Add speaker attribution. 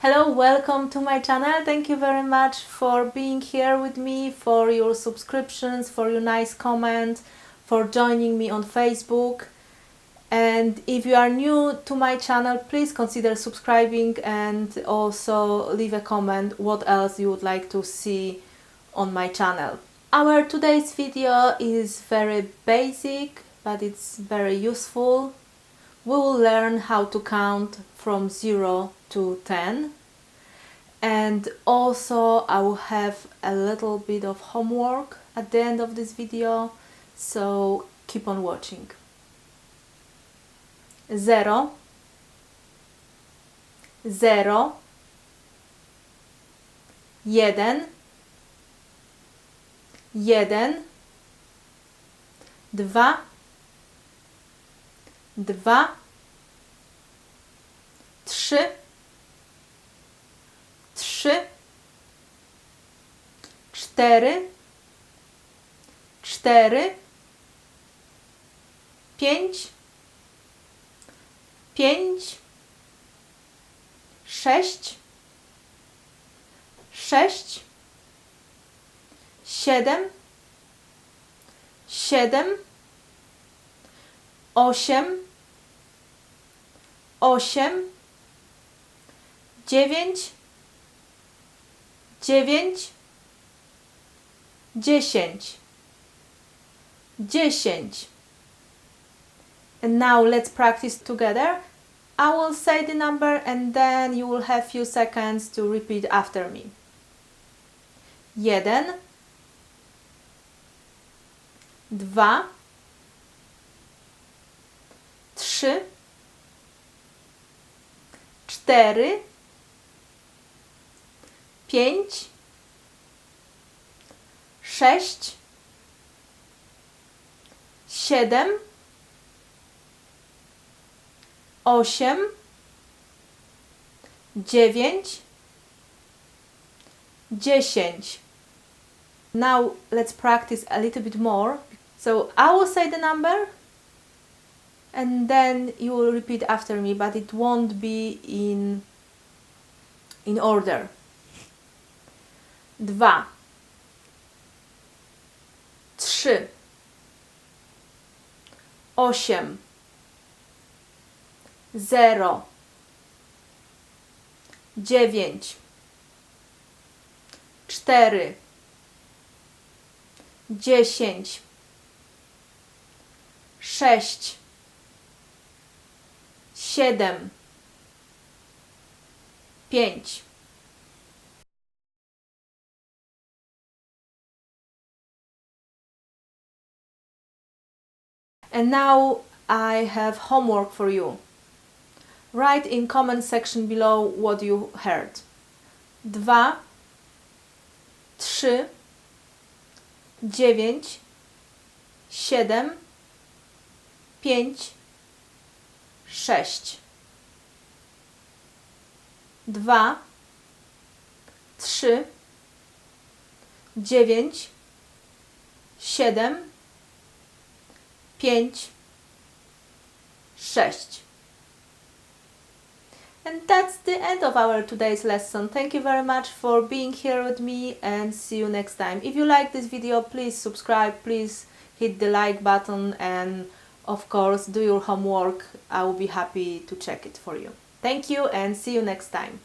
Speaker 1: Hello, welcome to my channel. Thank you very much for being here with me, for your subscriptions, for your nice comments, for joining me on Facebook. And if you are new to my channel, please consider subscribing and also leave a comment what else you would like to see on my channel. Our today's video is very basic, but it's very useful. We will learn how to count from 0 to 10. And also I will have a little bit of homework at the end of this video, so keep on watching. 0, 0, 1, 1, 2, 2, 3, 3, 4, 4, 5, 5, 6, 6, 7, 7, 8, 8, 9, 9, 10, 10. And now let's practice together. I will say the number and then you will have few seconds to repeat after me. 1, 2, 3, 4, 5, 6, 7, 8, 9, 10. Now let's practice a little bit more. So I will say the number and then you will repeat after me, but it won't be in order. 2, 3, 8, 0, 9, 4, 10, 6, 7, 5. And now I have homework for you. Write in comment section below what you heard. 2, 3, 9, 7, 5, 6. 2, 3, 9, 7, 5, 6. And that's the end of our today's lesson. Thank you very much for being here with me and see you next time. If you like this video, please subscribe, please hit the like button and of course do your homework. I will be happy to check it for you. Thank you and see you next time.